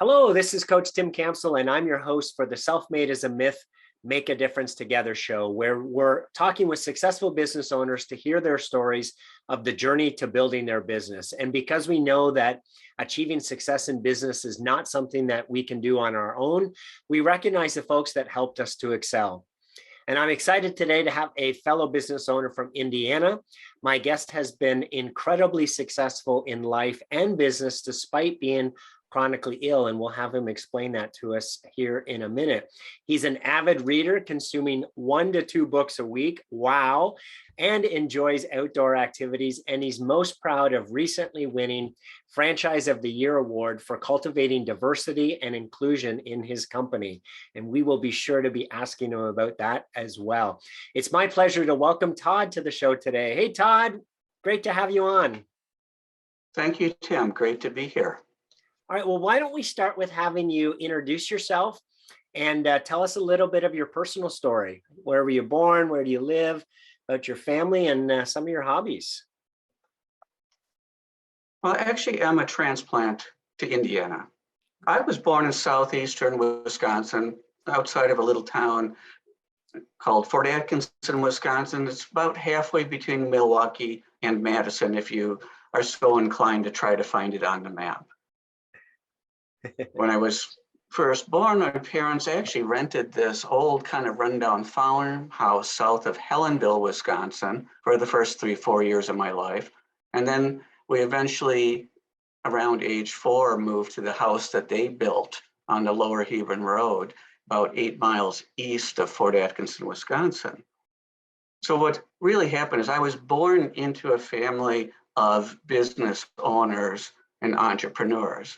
Hello, this is Coach Tim Campbell, and I'm your host for the Self-Made is a Myth, Make a Difference Together show, where we're talking with successful business owners to hear their stories of the journey to building their business. And because we know that achieving success in business is not something that we can do on our own, we recognize the folks that helped us to excel. And I'm excited today to have a fellow business owner from Indiana. My guest has been incredibly successful in life and business despite being chronically ill, and we'll have him explain that to us here in a minute. He's an avid reader, consuming 1 to 2 books a week. Wow. And enjoys outdoor activities. And he's most proud of recently winning Franchise of the Year award for cultivating diversity and inclusion in his company. And we will be sure to be asking him about that as well. It's my pleasure to welcome Todd to the show today. Hey, Todd, great to have you on. Thank you, Tim. Great to be here. All right, well, why don't we start with having you introduce yourself and tell us a little bit of your personal story. Where were you born? Where do you live? About your family and some of your hobbies. Well, actually, I'm a transplant to Indiana. I was born in southeastern Wisconsin, outside of a little town called Fort Atkinson, Wisconsin. It's about halfway between Milwaukee and Madison, if you are so inclined to try to find it on the map. When I was first born, my parents actually rented this old kind of rundown farmhouse south of Helensville, Wisconsin for the first 3-4 years of my life. And then we eventually, around age 4, moved to the house that they built on the Lower Hebron Road, about 8 miles east of Fort Atkinson, Wisconsin. So what really happened is I was born into a family of business owners and entrepreneurs.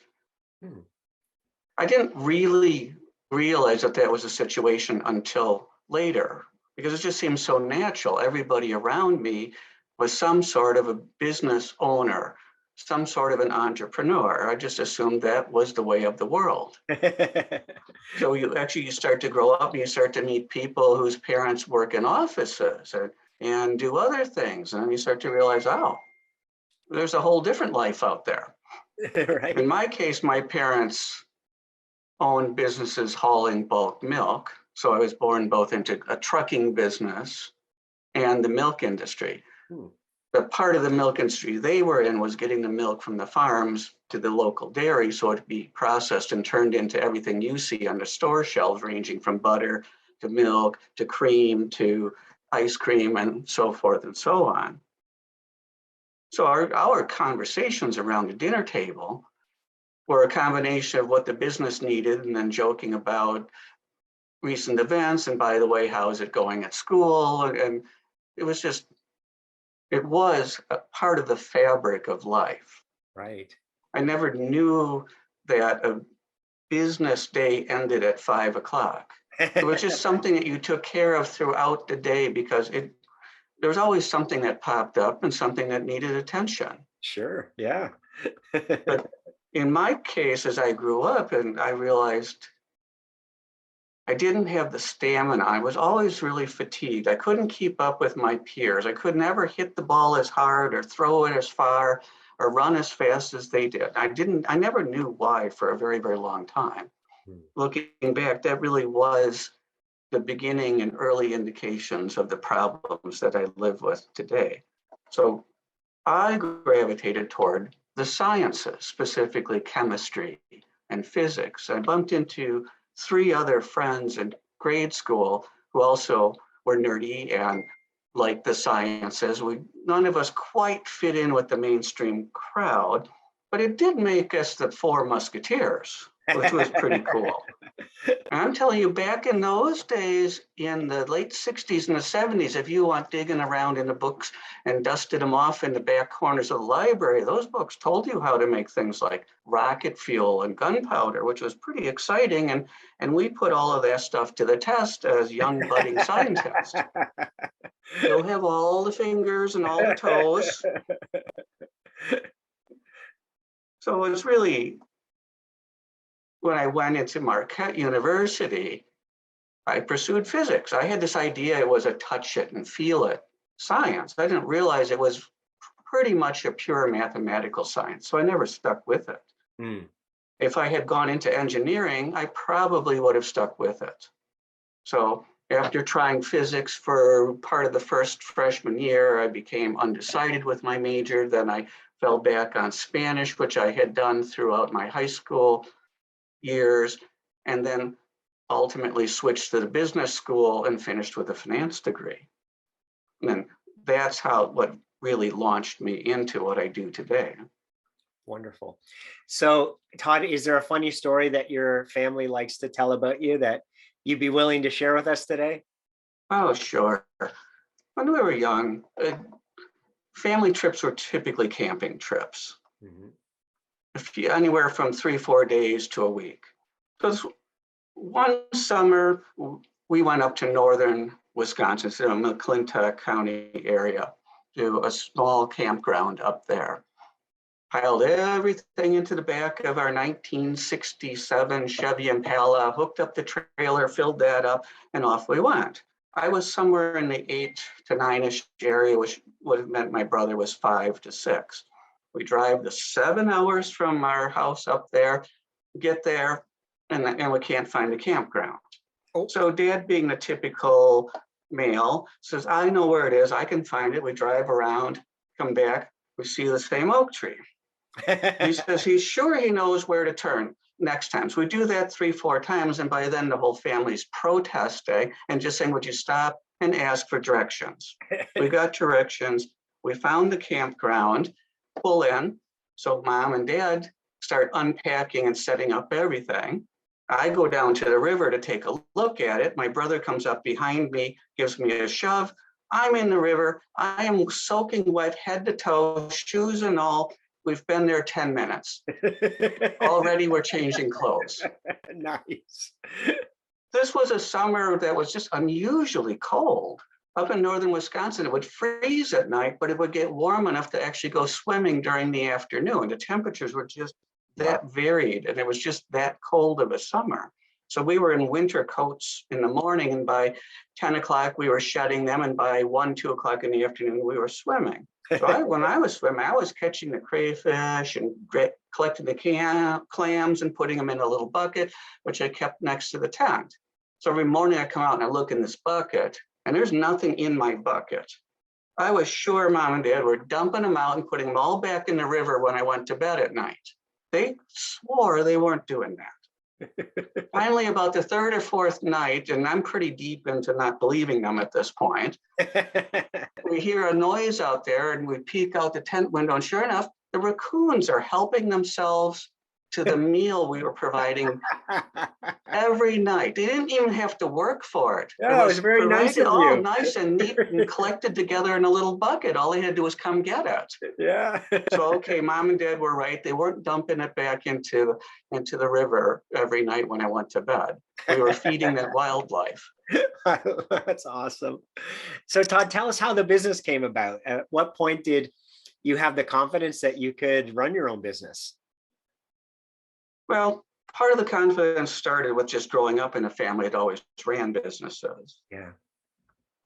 I didn't really realize that that was a situation until later, because it just seemed so natural. Everybody around me was some sort of a business owner, some sort of an entrepreneur. I just assumed that was the way of the world. So you start to grow up and you start to meet people whose parents work in offices and do other things. And then you start to realize, oh, there's a whole different life out there. Right. In my case, my parents owned businesses hauling bulk milk. So I was born both into a trucking business and the milk industry. The part of the milk industry they were in was getting the milk from the farms to the local dairy so it'd be processed and turned into everything you see on the store shelves, ranging from butter to milk to cream to ice cream and so forth and so on. So our conversations around the dinner table were a combination of what the business needed and then joking about recent events. And by the way, how is it going at school? And it was a part of the fabric of life. Right. I never knew that a business day ended at 5 o'clock. It was just something that you took care of throughout the day because there was always something that popped up and something that needed attention. Sure. Yeah. But in my case, as I grew up and I realized I didn't have the stamina, I was always really fatigued. I couldn't keep up with my peers. I could never hit the ball as hard or throw it as far or run as fast as they did. I never knew why for a very, very long time. Looking back, that really was the beginning and early indications of the problems that I live with today. So I gravitated toward the sciences, specifically chemistry and physics. I bumped into 3 other friends in grade school who also were nerdy and liked the sciences. None of us quite fit in with the mainstream crowd, but it did make us the 4 Musketeers, which was pretty cool. And I'm telling you, back in those days, in the late 60s and the 70s, if you went digging around in the books and dusted them off in the back corners of the library, those books told you how to make things like rocket fuel and gunpowder, which was pretty exciting. And we put all of that stuff to the test as young budding scientists. You'll have all the fingers and all the toes. So it was really, when I went into Marquette University, I pursued physics. I had this idea it was a touch it and feel it science. I didn't realize it was pretty much a pure mathematical science, so I never stuck with it. If I had gone into engineering, I probably would have stuck with it. So after trying physics for part of the first freshman year, I became undecided with my major. Then I fell back on Spanish, which I had done throughout my high school years, and then ultimately switched to the business school and finished with a finance degree. And that's what really launched me into what I do today. Wonderful. So, Todd, is there a funny story that your family likes to tell about you that you'd be willing to share with us today? Oh, sure. When we were young, family trips were typically camping trips. Anywhere from 3-4 days to a week. Because one summer, we went up to northern Wisconsin, so in the McClintock County area, to a small campground up there. Piled everything into the back of our 1967 Chevy Impala, hooked up the trailer, filled that up, and off we went. I was somewhere in the 8 to 9-ish area, which would have meant my brother was 5 to 6. We drive the 7 hours from our house up there, get there, and we can't find a campground. Oh. So Dad, being the typical male, says, I know where it is. I can find it. We drive around, come back. We see the same oak tree. He says he's sure he knows where to turn next time. So we do that 3-4 times. And by then the whole family's protesting and just saying, would you stop and ask for directions? We got directions. We found the campground, pull in. So Mom and Dad start unpacking and setting up everything. I go down to the river to take a look at it. My brother comes up behind me, gives me a shove. I'm in the river. I am soaking wet head to toe, shoes and all. We've been there 10 minutes. Already we're changing clothes. Nice. This was a summer that was just unusually cold. Up in northern Wisconsin, it would freeze at night, but it would get warm enough to actually go swimming during the afternoon. The temperatures were just that varied, and it was just that cold of a summer. So we were in winter coats in the morning, and by 10 o'clock, we were shedding them, and by 1-2 o'clock in the afternoon, we were swimming. So when I was swimming, I was catching the crayfish and collecting the clams and putting them in a little bucket, which I kept next to the tent. So every morning I come out and I look in this bucket, and there's nothing in my bucket. I was sure Mom and Dad were dumping them out and putting them all back in the river when I went to bed at night. They swore they weren't doing that. Finally, about the 3rd or 4th night, and I'm pretty deep into not believing them at this point, we hear a noise out there and we peek out the tent window, and sure enough, the raccoons are helping themselves to the meal we were providing every night. They didn't even have to work for it. Yeah, it was very nice of all you. nice and neat and collected together in a little bucket. All they had to do was come get it. Yeah. So, okay, Mom and Dad were right. They weren't dumping it back into the river every night when I went to bed. We were feeding that wildlife. That's awesome. So Todd, tell us how the business came about. At what point did you have the confidence that you could run your own business? Well, part of the confidence started with just growing up in a family that always ran businesses. Yeah.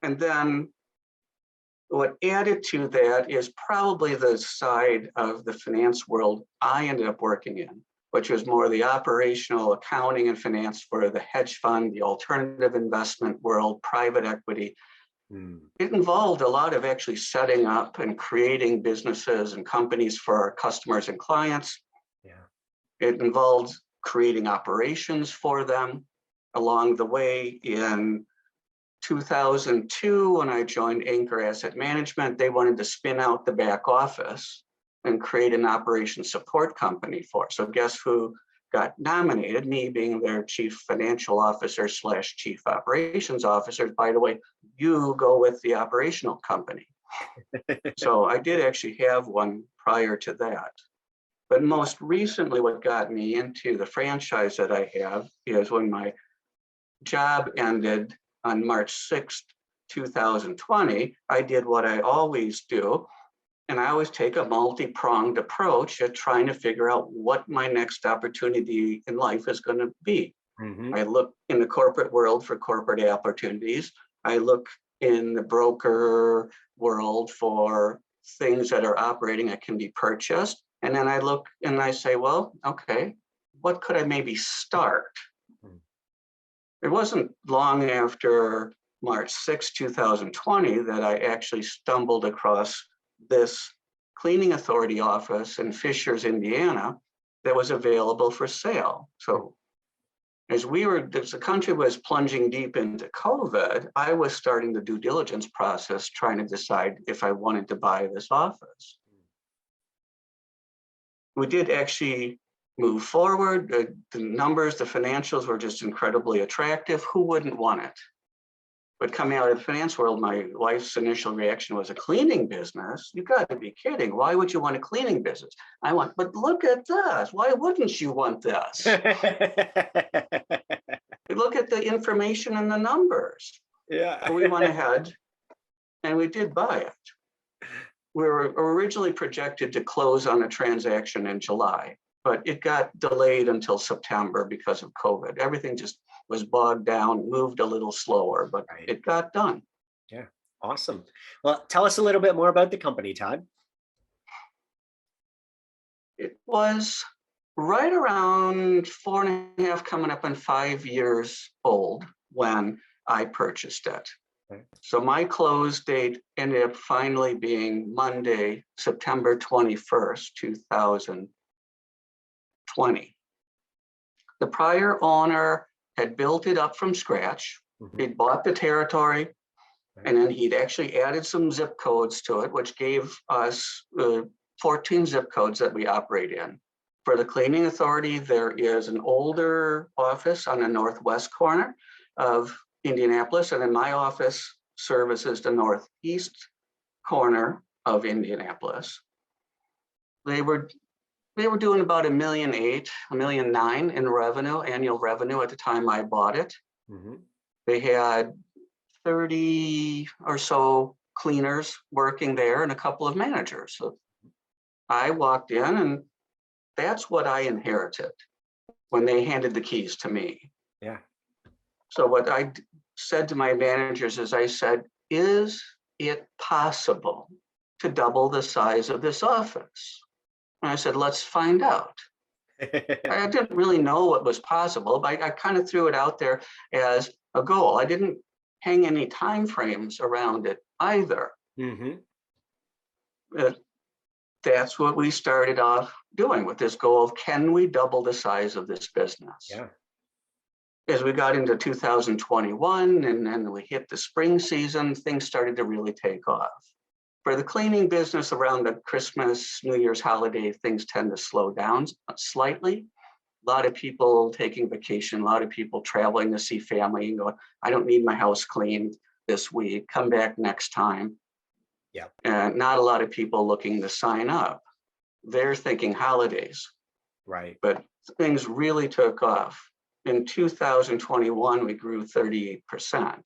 And then what added to that is probably the side of the finance world I ended up working in, which was more the operational accounting and finance for the hedge fund, the alternative investment world, private equity. It involved a lot of actually setting up and creating businesses and companies for our customers and clients. Yeah. It involved creating operations for them. Along the way, in 2002, when I joined Anchor Asset Management, they wanted to spin out the back office and create an operations support company for it. So guess who got nominated? Me, being their chief financial officer / chief operations officer. By the way, you go with the operational company. So I did actually have one prior to that. But most recently, what got me into the franchise that I have is when my job ended on March 6th, 2020, I did what I always do. And I always take a multi-pronged approach at trying to figure out what my next opportunity in life is going to be. I look in the corporate world for corporate opportunities. I look in the broker world for things that are operating that can be purchased. And then I look and I say, well, okay, what could I maybe start? Hmm. It wasn't long after March 6, 2020 that I actually stumbled across this cleaning authority office in Fishers, Indiana, that was available for sale. So as the country was plunging deep into COVID, I was starting the due diligence process, trying to decide if I wanted to buy this office. We did actually move forward. The numbers, the financials were just incredibly attractive. Who wouldn't want it? But coming out of the finance world, my wife's initial reaction was, a cleaning business? You got to be kidding. Why would you want a cleaning business? But look at this. Why wouldn't you want this? Look at the information and the numbers. Yeah. So we went ahead and we did buy it. We were originally projected to close on a transaction in July, but it got delayed until September because of COVID. Everything just was bogged down, moved a little slower, but Right. it got done. Yeah. Awesome. Well, tell us a little bit more about the company, Todd. It was right around 4.5, coming up on 5 years old when I purchased it. Okay. So my close date ended up finally being Monday, September 21st, 2020. The prior owner had built it up from scratch. Mhm. He'd bought the territory, and then he'd actually added some zip codes to it, which gave us 14 zip codes that we operate in. For the cleaning authority, there is an older office on the northwest corner of Indianapolis, and then my office services the northeast corner of Indianapolis. They were doing about $1.8 million, $1.9 million in revenue, annual revenue at the time I bought it. Mm-hmm. They had 30 or so cleaners working there and a couple of managers. So I walked in, and that's what I inherited when they handed the keys to me. Yeah. So what I said to my managers is, I said, is it possible to double the size of this office? And I said, let's find out. I didn't really know what was possible, but I kind of threw it out there as a goal. I didn't hang any time frames around it either. Mm-hmm. That's what we started off doing with this goal of, can we double the size of this business? Yeah. As we got into 2021 and then we hit the spring season, things started to really take off. For the cleaning business, around the Christmas, New Year's holiday, things tend to slow down slightly. A lot of people taking vacation, a lot of people traveling to see family and going, I don't need my house cleaned this week, come back next time. Yeah. And not a lot of people looking to sign up. They're thinking holidays. Right. But things really took off. In 2021, we grew 38%.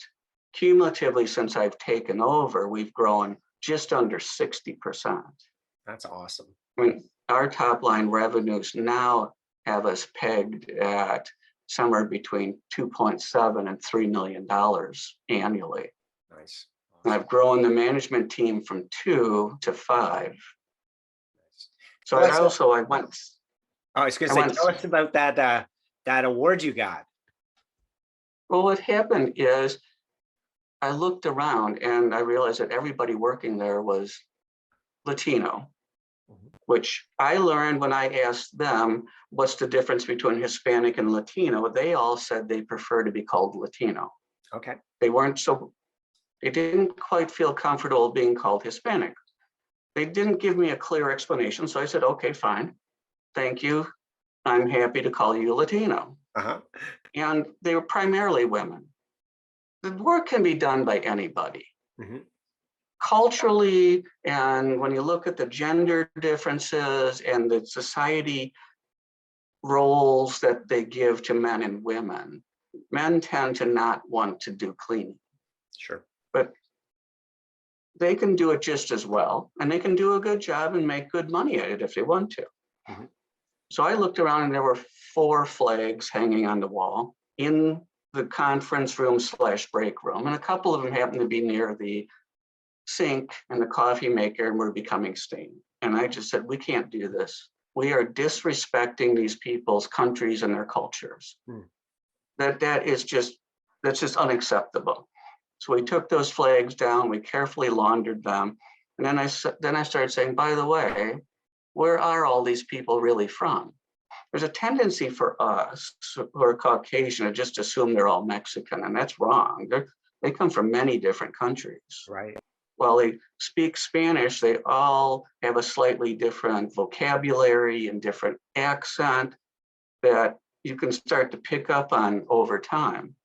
Cumulatively, since I've taken over, we've grown just under 60%. That's awesome. I mean, our top line revenues now have us pegged at somewhere between $2.7 and $3 million annually. Nice. And I've grown the management team from 2 to 5. Nice. So Well, I was going to say, tell us about that award you got. Well, what happened is I looked around and I realized that everybody working there was Latino, which I learned when I asked them, what's the difference between Hispanic and Latino? They all said they prefer to be called Latino. Okay. They didn't quite feel comfortable being called Hispanic. They didn't give me a clear explanation. So I said, okay, fine. Thank you. I'm happy to call you Latino. Uh-huh. And they were primarily women. The work can be done by anybody. Mm-hmm. Culturally, and when you look at the gender differences and the society roles that they give to men and women, men tend to not want to do cleaning. Sure. But they can do it just as well, and they can do a good job and make good money at it if they want to. Mm-hmm. So I looked around and there were 4 flags hanging on the wall in the conference room / break room, and a couple of them happened to be near the sink and the coffee maker and were becoming stained. And I just said, we can't do this. we are disrespecting these people's countries and their cultures. That's just unacceptable. So we took those flags down, we carefully laundered them. And then I started saying, by the way, where are all these people really from? There's a tendency for us who are Caucasian to just assume they're all Mexican, and that's wrong. They come from many different countries. Right. While they speak Spanish, they all have a slightly different vocabulary and different accent that you can start to pick up on over time.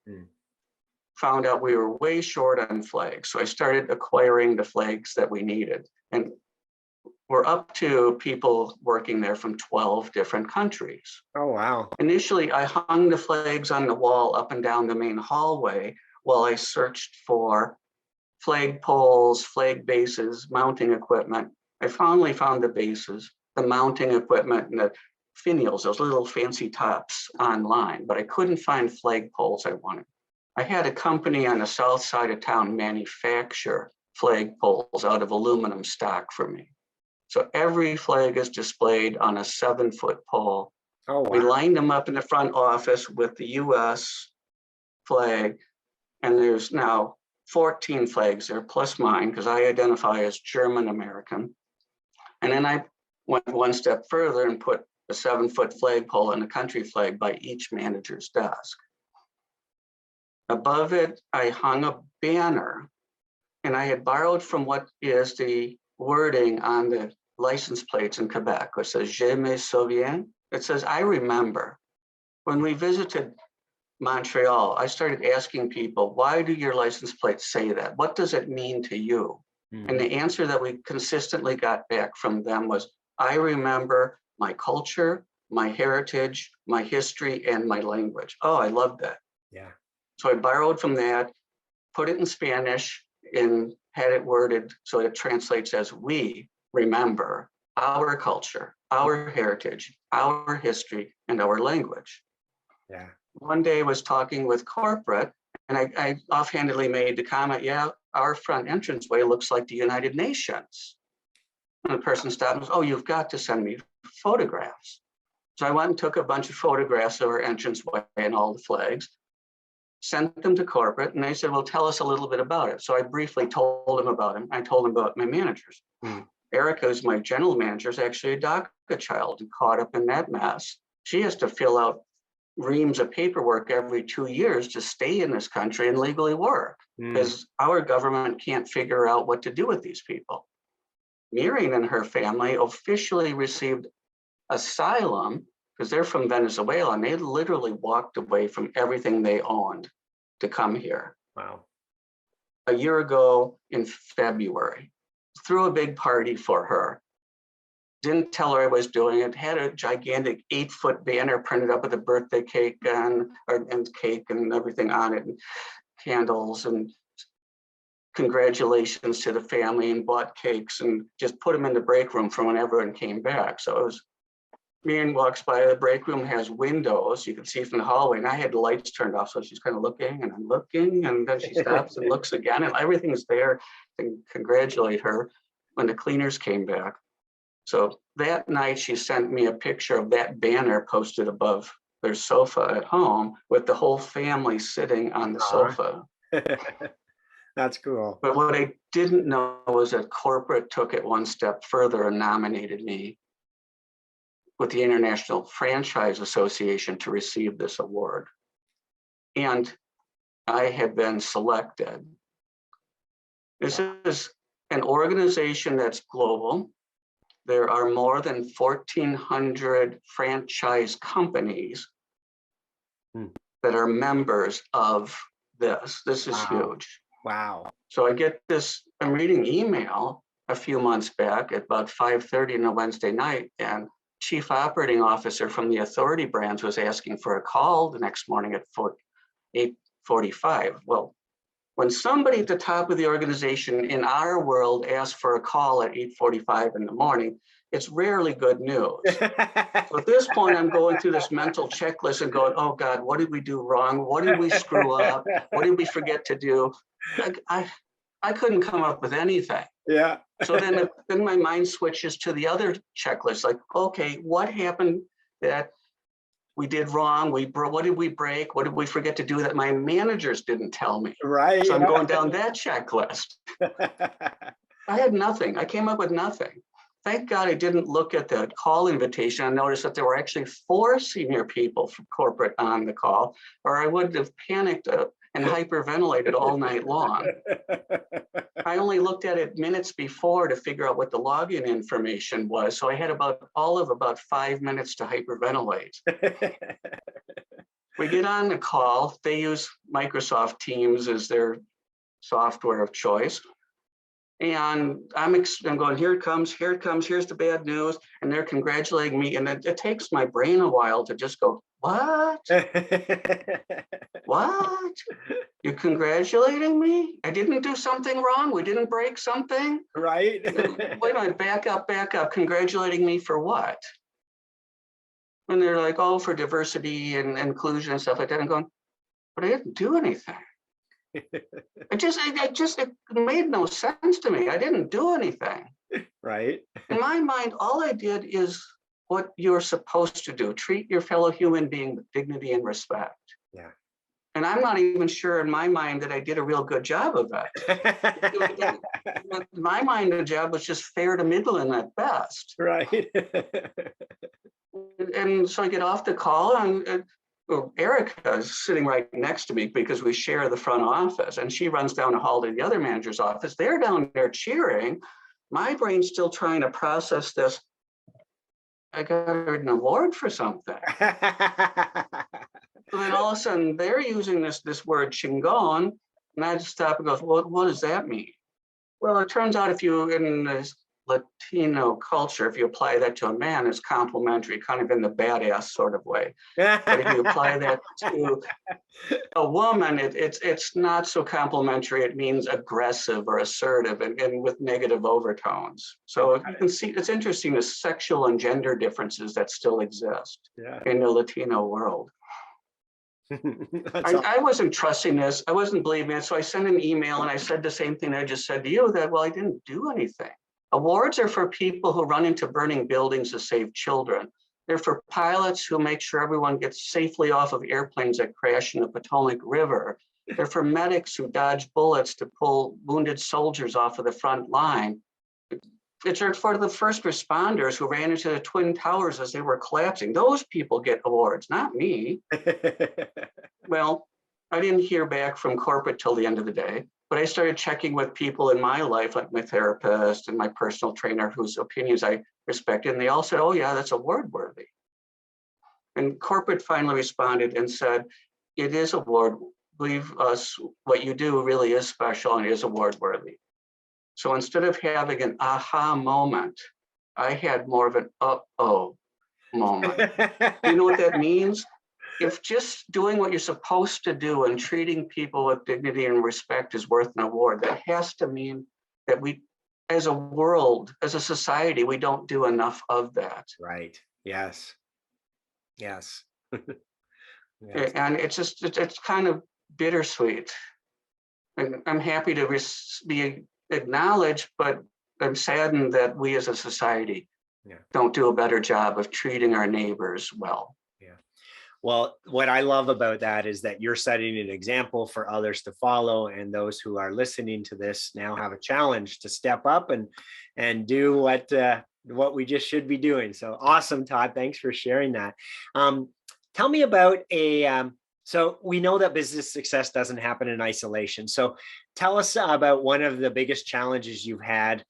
Found out we were way short on flags. So I started acquiring the flags that we needed. And we're up to people working there from 12 different countries. Oh, wow. Initially, I hung the flags on the wall up and down the main hallway while I searched for flag poles, flag bases, mounting equipment. I finally found the bases, the mounting equipment, and the finials, those little fancy tops online, but I couldn't find flag poles I wanted. I had a company on the south side of town manufacture flag poles out of aluminum stock for me. So every flag is displayed on a 7-foot pole. Oh, wow. We lined them up in the front office with the US flag, and there's now 14 flags there, plus mine, because I identify as German American. And then I went one step further and put a 7-foot flagpole and a country flag by each manager's desk. Above it, I hung a banner, and I had borrowed from what is the wording on the license plates in Quebec, which says, Je me souviens. It says, I remember. When we visited Montreal, I started asking people, why do your license plates say that? What does it mean to you? And the answer that we consistently got back from them was, I remember my culture, my heritage, my history, and my language. Oh, I love that. Yeah. So I borrowed from that, put it in Spanish, and had it worded so it translates as, we remember our culture, our heritage, our history, and our language. Yeah. One day I was talking with corporate, and I offhandedly made the comment, yeah, our front entranceway looks like the United Nations. And the person stopped and said, oh, you've got to send me photographs. So I went and took a bunch of photographs of our entranceway and all the flags, sent them to corporate, and they said, well, tell us a little bit about it. So I briefly told them about him. I told them about my managers. Erica, who's my general manager, is actually a DACA child and caught up in that mess. She has to fill out reams of paperwork every 2 years to stay in this country and legally work, because our government can't figure out what to do with these people. Miriam and her family officially received asylum because they're from Venezuela, and they literally walked away from everything they owned to come here. Wow. A year ago in February, threw a big party for her. Didn't tell her I was doing it, had a gigantic 8-foot banner printed up with a birthday cake and cake and everything on it, and candles, and congratulations to the family, and bought cakes and just put them in the break room for when everyone came back. So it was, Miriam walks by, the break room has windows, you can see from the hallway, and I had the lights turned off. So she's kind of looking and I'm looking, and then she stops and looks again, and everything's there to congratulate her when the cleaners came back. So that night she sent me a picture of that banner posted above their sofa at home with the whole family sitting on the sofa. That's cool. But what I didn't know was that corporate took it one step further and nominated me with the International Franchise Association to receive this award. And I have been selected. This is an organization that's global. There are more than 1,400 franchise companies that are members of this. This is huge. Wow. So I get this, I'm reading email a few months back at about 5:30 on a Wednesday night, and Chief Operating Officer from the Authority Brands was asking for a call the next morning at 8:45. Well, when somebody at the top of the organization in our world asks for a call at 8:45 in the morning, it's rarely good news. So at this point, I'm going through this mental checklist and going, oh God, what did we do wrong? What did we screw up? What did we forget to do? I couldn't come up with anything. Yeah. So then my mind switches to the other checklist, like, okay, what happened that we did wrong? What did we break? What did we forget to do that my managers didn't tell me? Right. So I'm going down that checklist. I had nothing. I came up with nothing. Thank God I didn't look at the call invitation and notice that there were actually 4 senior people from corporate on the call, or I would have panicked and hyperventilated all night long. I only looked at it minutes before to figure out what the login information was. So I had about 5 minutes to hyperventilate. We get on the call. They use Microsoft Teams as their software of choice. And I'm going, here it comes, here's the bad news. And they're congratulating me. And it takes my brain a while to just go, what? What? You're congratulating me? I didn't do something wrong? We didn't break something? Right. Wait a minute, back up. Congratulating me for what? And they're like, oh, for diversity and inclusion and stuff like that. I'm going, but I didn't do anything. It made no sense to me. I didn't do anything. Right. In my mind, all I did is what you're supposed to do. Treat your fellow human being with dignity and respect. Yeah. And I'm not even sure in my mind that I did a real good job of that. In my mind, the job was just fair to middling at best. Right. And so I get off the call, and Erica is sitting right next to me because we share the front office, and she runs down the hall to the other manager's office. They're down there cheering. My brain's still trying to process this. I got an award for something. So then all of a sudden they're using this word chingon, and I just stop and go, what does that mean? Well, it turns out if you, in this Latino culture, if you apply that to a man, it's complimentary, kind of in the badass sort of way. But if you apply that to a woman, it's not so complimentary. It means aggressive or assertive and with negative overtones. So you can see, it's interesting the sexual and gender differences that still exist in the Latino world. I wasn't trusting this. I wasn't believing it. So I sent an email and I said the same thing I just said to you, that, well, I didn't do anything. Awards are for people who run into burning buildings to save children. They're for pilots who make sure everyone gets safely off of airplanes that crash in the Potomac River. They're for medics who dodge bullets to pull wounded soldiers off of the front line. It's for the first responders who ran into the Twin Towers as they were collapsing. Those people get awards, not me. Well, I didn't hear back from corporate till the end of the day, but I started checking with people in my life, like my therapist and my personal trainer, whose opinions I respected, and they all said, oh yeah, that's award worthy. And corporate finally responded and said, it is award, believe us, what you do really is special and is award worthy. So instead of having an aha moment, I had more of an uh-oh moment. You know what that means? If just doing what you're supposed to do and treating people with dignity and respect is worth an award, that has to mean that we, as a world, as a society, we don't do enough of that. Right. Yes. Yes. Yes. And it's kind of bittersweet. And I'm happy to be acknowledged, but I'm saddened that we as a society don't do a better job of treating our neighbors well. Well, what I love about that is that you're setting an example for others to follow, and those who are listening to this now have a challenge to step up and do what we just should be doing. So awesome, Todd. Thanks for sharing that. Tell me about so we know that business success doesn't happen in isolation. So tell us about one of the biggest challenges you've had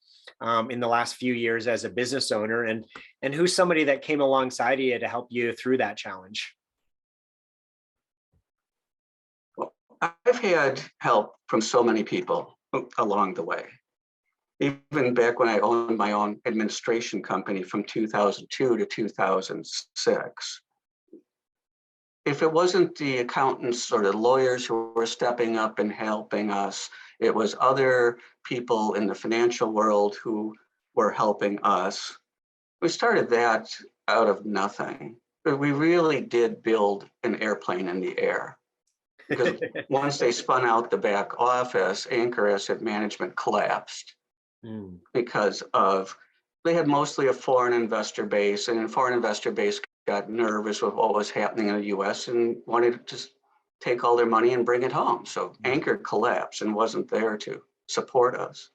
in the last few years as a business owner, and who's somebody that came alongside you to help you through that challenge. I've had help from so many people along the way. Even back when I owned my own administration company from 2002 to 2006. If it wasn't the accountants or the lawyers who were stepping up and helping us, it was other people in the financial world who were helping us. We started that out of nothing, but we really did build an airplane in the air. Because once they spun out the back office, Anchor Asset Management collapsed. Mm. because of they had mostly a foreign investor base, and a foreign investor base got nervous with what was happening in the US and wanted to just take all their money and bring it home. So Anchor collapsed and wasn't there to support us.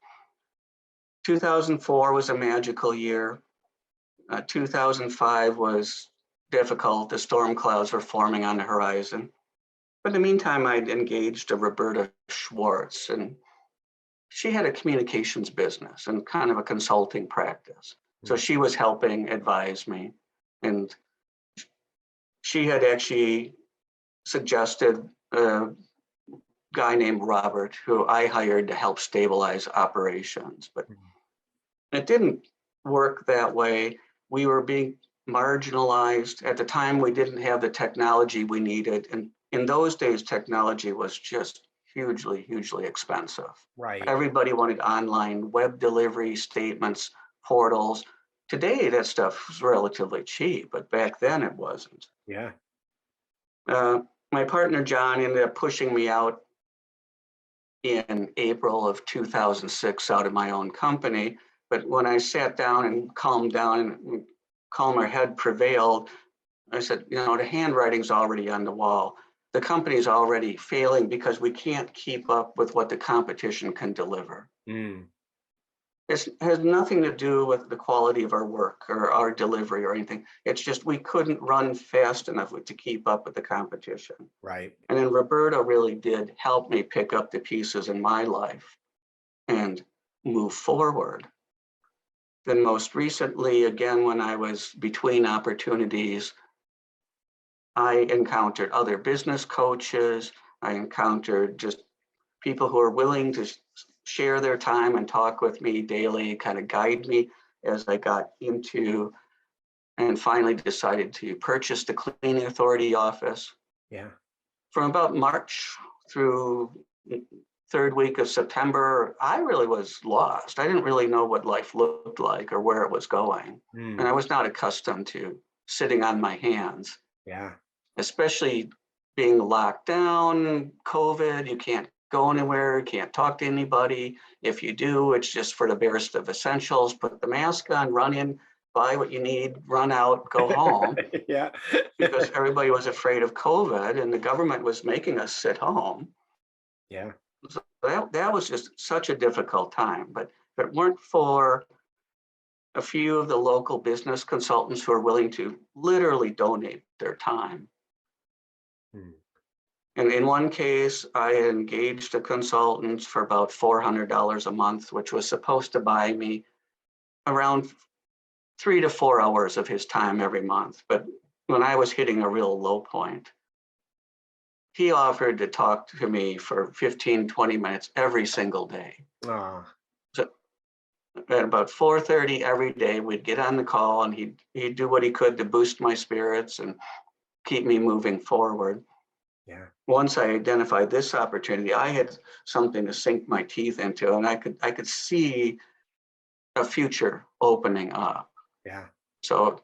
2004 was a magical year. 2005 was difficult. The storm clouds were forming on the horizon. But in the meantime, I'd engaged a Roberta Schwartz, and she had a communications business and kind of a consulting practice. So she was helping advise me. And she had actually suggested a guy named Robert, who I hired to help stabilize operations. But it didn't work that way. We were being marginalized. At the time, we didn't have the technology we needed. And in those days, technology was just hugely, hugely expensive. Right. Everybody wanted online web delivery, statements, portals. Today, that stuff is relatively cheap, but back then it wasn't. Yeah. My partner, John, ended up pushing me out in April of 2006 out of my own company. But when I sat down and calmed down and calmer head prevailed, I said, the handwriting's already on the wall. The company's already failing because we can't keep up with what the competition can deliver. Mm. It has nothing to do with the quality of our work or our delivery or anything. It's just we couldn't run fast enough to keep up with the competition. Right. And then Roberta really did help me pick up the pieces in my life and move forward. Then most recently, again, when I was between opportunities, I encountered other business coaches. I encountered just people who are willing to share their time and talk with me daily, kind of guide me as I got into and finally decided to purchase the Cleaning Authority office. Yeah. From about March through third week of September, I really was lost. I didn't really know what life looked like or where it was going. Mm. And I was not accustomed to sitting on my hands. Yeah. Especially being locked down, COVID, you can't go anywhere, can't talk to anybody. If you do, it's just for the barest of essentials. Put the mask on, run in, buy what you need, run out, go home. Yeah. Because everybody was afraid of COVID and the government was making us sit home. Yeah. So that was just such a difficult time. But if it weren't for a few of the local business consultants who are willing to literally donate their time. And in one case, I engaged a consultant for about $400 a month, which was supposed to buy me around 3 to 4 hours of his time every month. But when I was hitting a real low point, he offered to talk to me for 15, 20 minutes every single day. Oh. So at about 4:30 every day, we'd get on the call and he'd do what he could to boost my spirits and keep me moving forward. Yeah. Once I identified this opportunity, I had something to sink my teeth into, and I could see a future opening up. Yeah. So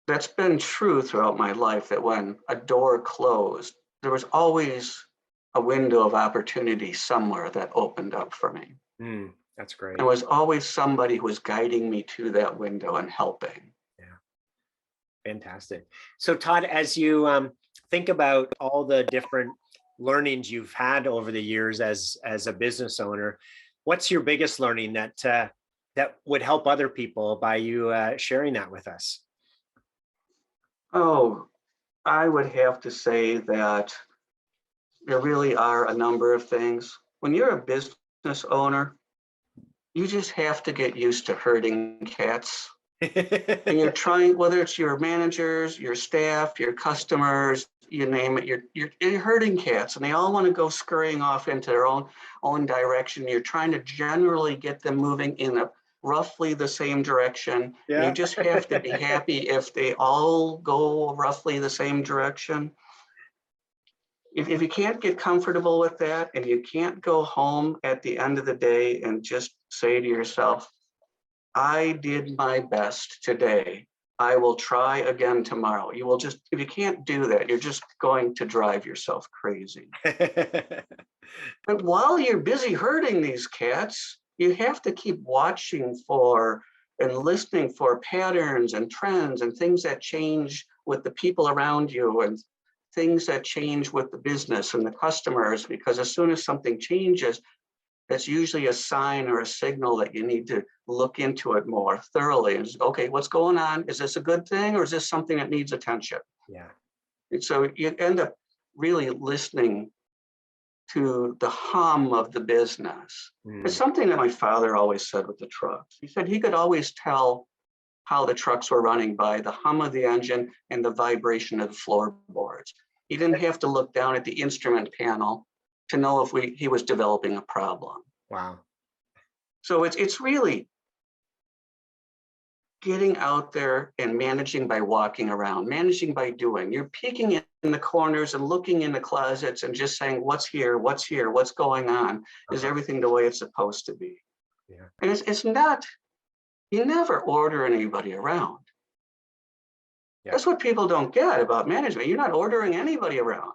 that's been true throughout my life, that when a door closed, there was always a window of opportunity somewhere that opened up for me. That's great. There was always somebody who was guiding me to that window and helping. Yeah. Fantastic. So Todd, as you think about all the different learnings you've had over the years as a business owner, what's your biggest learning that would help other people by you sharing that with us? Oh, I would have to say that there really are a number of things. When you're a business owner, you just have to get used to herding cats. And you're trying, whether it's your managers, your staff, your customers, you name it, you're herding cats, and they all want to go scurrying off into their own direction. You're trying to generally get them moving in a roughly the same direction. Yeah. You just have to be happy if they all go roughly the same direction. If you can't get comfortable with that, and you can't go home at the end of the day and just say to yourself, I did my best today, I will try again tomorrow. You will just, if you can't do that, you're just going to drive yourself crazy. But while you're busy herding these cats, you have to keep watching for and listening for patterns and trends and things that change with the people around you and things that change with the business and the customers, because as soon as something changes, that's usually a sign or a signal that you need to look into it more thoroughly. And okay, what's going on? Is this a good thing or is this something that needs attention? Yeah. And so you end up really listening to the hum of the business. It's something that my father always said with the trucks. He said he could always tell how the trucks were running by the hum of the engine and the vibration of the floorboards. He didn't have to look down at the instrument panel to know if he was developing a problem. Wow. So it's really getting out there and managing by walking around, managing by doing. You're peeking in the corners and looking in the closets and just saying, what's here, what's going on? Is everything the way it's supposed to be? Yeah. And it's not, you never order anybody around. Yeah. That's what people don't get about management. You're not ordering anybody around.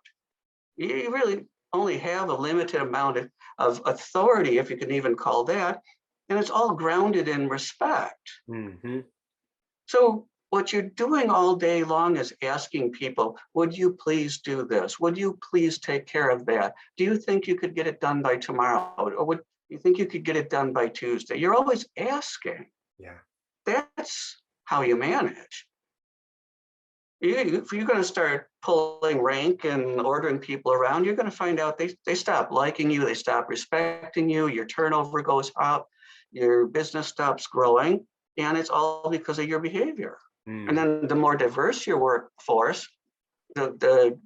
You really only have a limited amount of authority, if you can even call that, and it's all grounded in respect. Mm-hmm. So what you're doing all day long is asking people, would you please do this? Would you please take care of that? Do you think you could get it done by tomorrow? Or would you think you could get it done by Tuesday? You're always asking. Yeah. That's how you manage. If you're going to start pulling rank and ordering people around, you're going to find out they stop liking you, they stop respecting you, your turnover goes up, your business stops growing, and it's all because of your behavior. And then the more diverse your workforce, the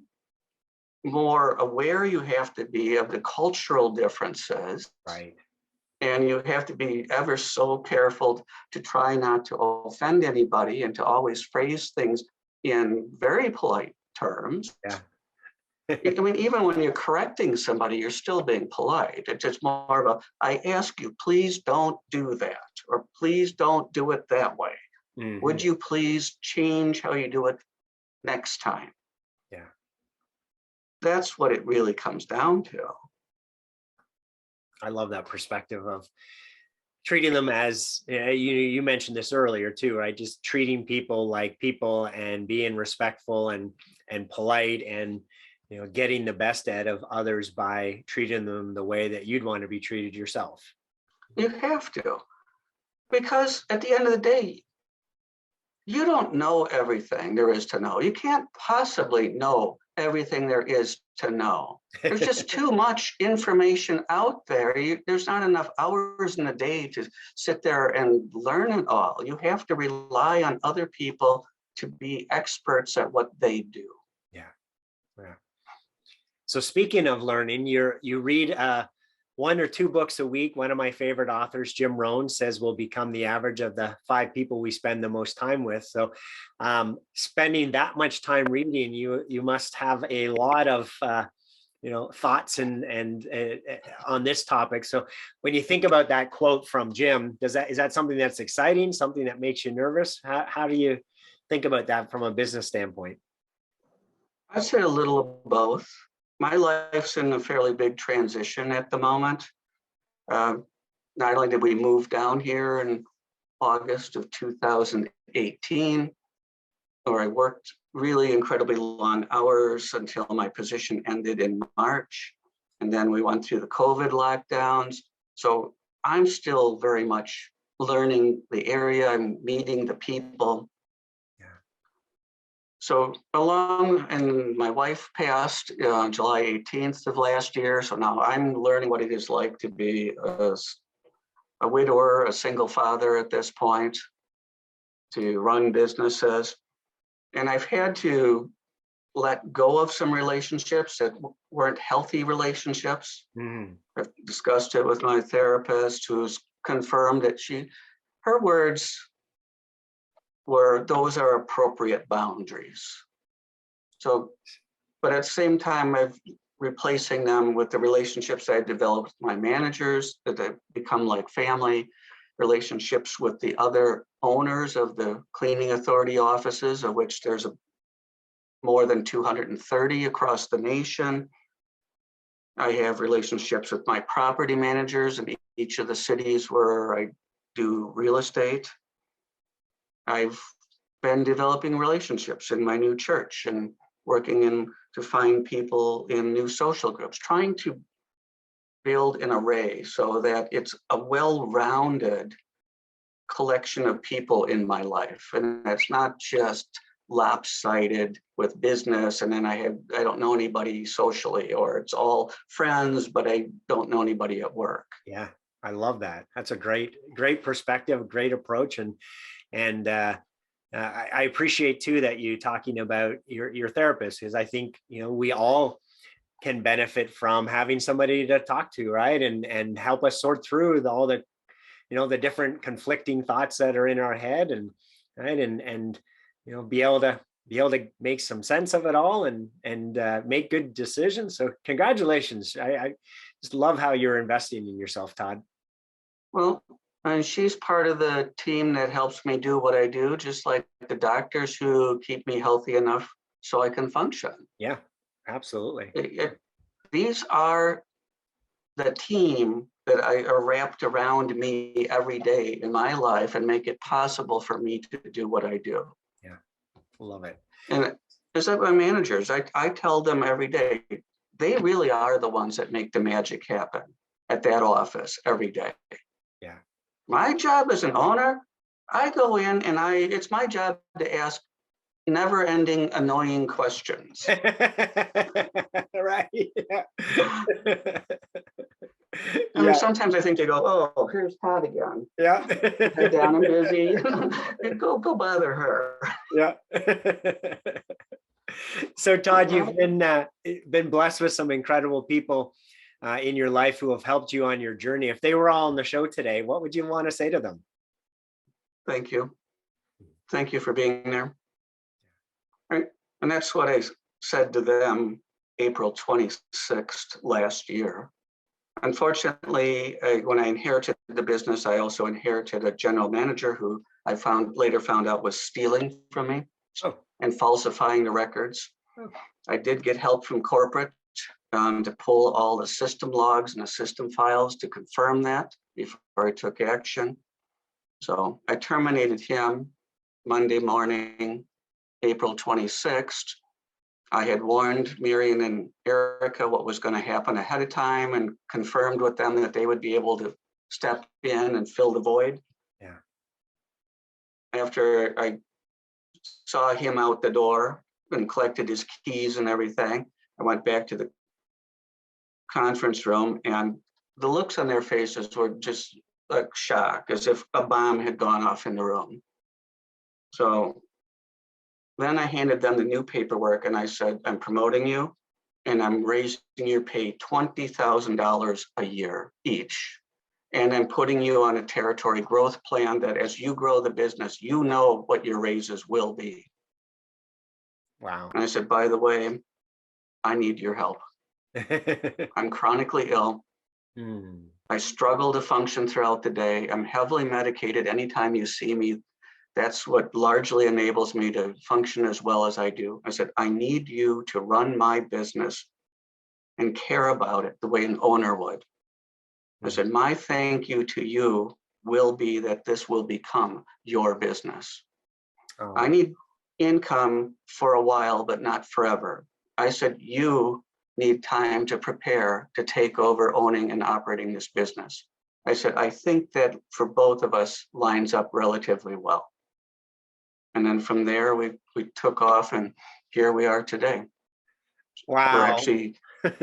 more aware you have to be of the cultural differences. Right. And you have to be ever so careful to try not to offend anybody and to always phrase things in very polite terms. Yeah. I mean, even when you're correcting somebody, you're still being polite. It's just more of a, I ask you, please don't do that, or please don't do it that way. Mm-hmm. Would you please change how you do it next time? Yeah. That's what it really comes down to. I love that perspective of treating them as, you mentioned this earlier too, right? Just treating people like people and being respectful and polite and, getting the best out of others by treating them the way that you'd want to be treated yourself. You have to, because at the end of the day, you don't know everything there is to know. You can't possibly know everything there is to know. There's just too much information out there. There's not enough hours in the day to sit there and learn it all. You have to rely on other people to be experts at what they do. Yeah. So speaking of learning, you read 1 or 2 books a week. One of my favorite authors, Jim Rohn, says we'll become the average of the 5 people we spend the most time with. So spending that much time reading, you must have a lot of thoughts and on this topic. So when you think about that quote from Jim, is that something that's exciting, something that makes you nervous? How do you think about that from a business standpoint? I'd say a little of both. My life's in a fairly big transition at the moment. Not only did we move down here in August of 2018, where I worked really incredibly long hours until my position ended in March. And then we went through the COVID lockdowns. So I'm still very much learning the area. I'm meeting the people. So and my wife passed on July 18th of last year. So now I'm learning what it is like to be a widower, a single father at this point, to run businesses. And I've had to let go of some relationships that weren't healthy relationships. Mm-hmm. I've discussed it with my therapist, who's confirmed that her words where those are appropriate boundaries. So, but at the same time, I'm replacing them with the relationships I developed with my managers, that have become like family, relationships with the other owners of the cleaning authority offices, of which there's more than 230 across the nation. I have relationships with my property managers and each of the cities where I do real estate. I've been developing relationships in my new church and working to find people in new social groups, trying to build an array so that it's a well-rounded collection of people in my life. And it's not just lopsided with business and then I don't know anybody socially, or it's all friends, but I don't know anybody at work. Yeah, I love that. That's a great perspective, great approach. And I appreciate too that you talking about your therapist, because I think, we all can benefit from having somebody to talk to, right? And help us sort through all the, the different conflicting thoughts that are in our head, and right. And be able to make some sense of it all and make good decisions. So congratulations. I just love how you're investing in yourself, Todd. Well, and she's part of the team that helps me do what I do, just like the doctors who keep me healthy enough so I can function. Yeah, absolutely. These are the team that are wrapped around me every day in my life and make it possible for me to do what I do. Yeah, love it. And just like my managers, I tell them every day, they really are the ones that make the magic happen at that office every day. Yeah. My job as an owner, I go in and it's my job to ask never-ending annoying questions. Right. Yeah. I mean, sometimes I think they go, "Oh, here's Todd again." Yeah. Head down, I'm busy. Go bother her. Yeah. So Todd, you've been blessed with some incredible people in your life who have helped you on your journey. If they were all on the show today, what would you want to say to them? Thank you. Thank you for being there. Right. And that's what I said to them April 26th last year. Unfortunately, when I inherited the business, I also inherited a general manager who I later found out was stealing from me and falsifying the records. I did get help from corporate to pull all the system logs and the system files to confirm that before I took action. So I terminated him Monday morning, April 26th. I had warned Miriam and Erica what was going to happen ahead of time and confirmed with them that they would be able to step in and fill the void. Yeah. After I saw him out the door and collected his keys and everything, I went back to the conference room, and the looks on their faces were just like shock, as if a bomb had gone off in the room. So then I handed them the new paperwork and I said, "I'm promoting you and I'm raising your pay $20,000 a year each. And I'm putting you on a territory growth plan that as you grow the business, you know what your raises will be." Wow. And I said, "By the way, I need your help. I'm chronically ill. I struggle to function throughout the day. I'm heavily medicated. Anytime you see me, that's what largely enables me to function as well as I do." I said, "I need you to run my business and care about it the way an owner would." I said, "My thank you to you will be that this will become your business. I need income for a while, but not forever." I said, "You need time to prepare to take over owning and operating this business." I said, "I think that for both of us lines up relatively well." And then from there, we took off, and here we are today. Wow. We're actually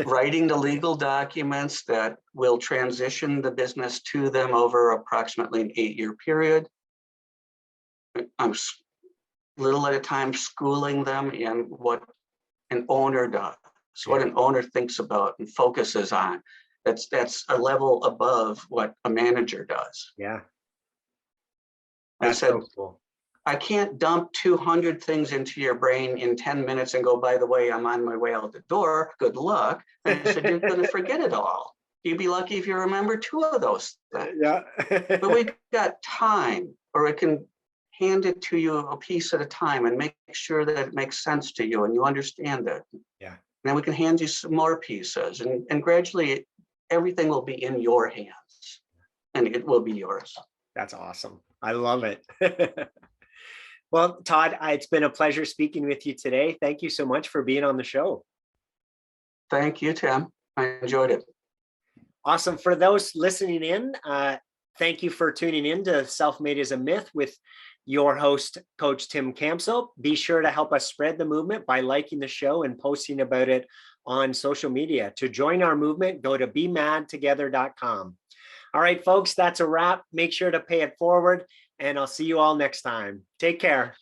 writing the legal documents that will transition the business to them over approximately an 8-year period. I'm little at a time schooling them in what an owner does, what an owner thinks about and focuses on. That's a level above what a manager does. Yeah. That's so cool. I can't dump 200 things into your brain in 10 minutes and go, "By the way, I'm on my way out the door. Good luck." And I said, "You're going to forget it all. You'd be lucky if you remember 2 of those things." Yeah. But we've got time, or I can hand it to you a piece at a time and make sure that it makes sense to you and you understand it. Yeah. And then we can hand you some more pieces, and gradually everything will be in your hands. and it will be yours. That's awesome. I love it. Well, Todd, it's been a pleasure speaking with you today. Thank you so much for being on the show. Thank you, Tim. I enjoyed it. Awesome. For those listening in, thank you for tuning in to Self-Made is a Myth with your host, Coach Tim Campsell. Be sure to help us spread the movement by liking the show and posting about it on social media. To join our movement, go to bemadtogether.com. All right, folks, that's a wrap. Make sure to pay it forward, and I'll see you all next time. Take care.